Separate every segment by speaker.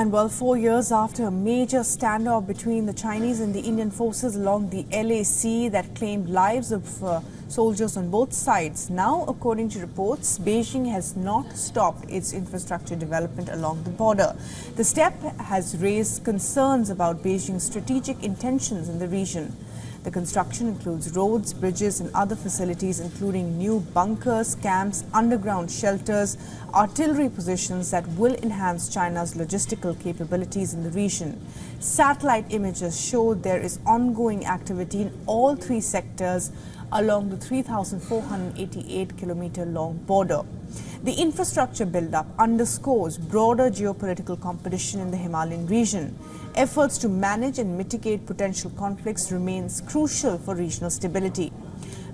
Speaker 1: And well, 4 years after a major standoff between the Chinese and the Indian forces along the LAC that claimed lives of soldiers on both sides, now, according to reports, Beijing has not stopped its infrastructure development along the border. The step has raised concerns about Beijing's strategic intentions in the region. The construction includes roads, bridges and other facilities, including new bunkers, camps, underground shelters, artillery positions that will enhance China's logistical capabilities in the region. Satellite images show there is ongoing activity in all three sectors along the 3,488-kilometer long border. The infrastructure build-up underscores broader geopolitical competition in the Himalayan region. Efforts to manage and mitigate potential conflicts remains crucial for regional stability.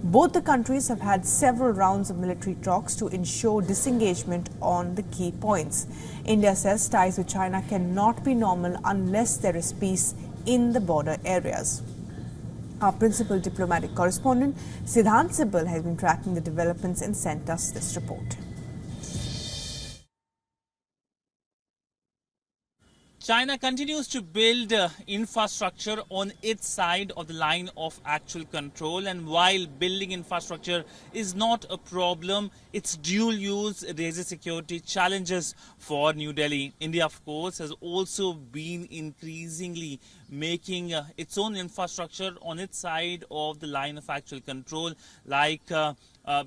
Speaker 1: Both the countries have had several rounds of military talks to ensure disengagement on the key points. India says ties with China cannot be normal unless there is peace in the border areas. Our principal diplomatic correspondent, Siddhant Sibal, has been tracking the developments and sent us this report.
Speaker 2: China continues to build infrastructure on its side of the line of actual control, and while building infrastructure is not a problem, its dual use raises security challenges for New Delhi. India, of course, has also been increasingly making its own infrastructure on its side of the line of actual control, like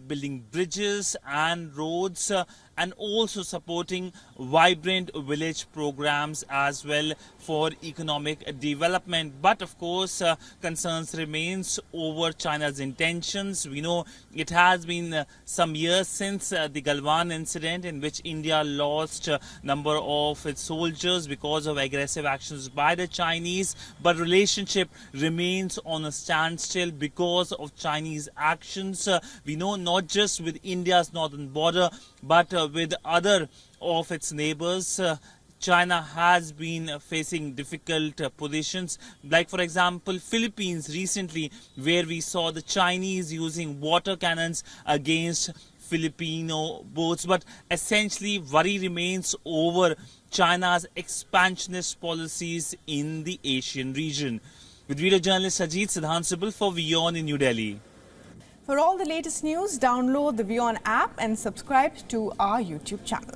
Speaker 2: building bridges and roads, and also supporting vibrant village programs as well for economic development. But of course, concerns remains over China's intentions. We know it has been some years since the Galwan incident, in which India lost a number of its soldiers because of aggressive actions by the Chinese. But relationship remains on a standstill because of Chinese actions. We know not just with India's northern border, but with other of its neighbors. China has been facing difficult positions, like for example Philippines recently, where we saw the Chinese using water cannons against Filipino boats. But essentially worry remains over China's expansionist policies in the Asian region. With video journalist Ajit, Siddhant Sibal for WION in New Delhi.
Speaker 1: For all the latest news, download the WION app and subscribe to our YouTube channel.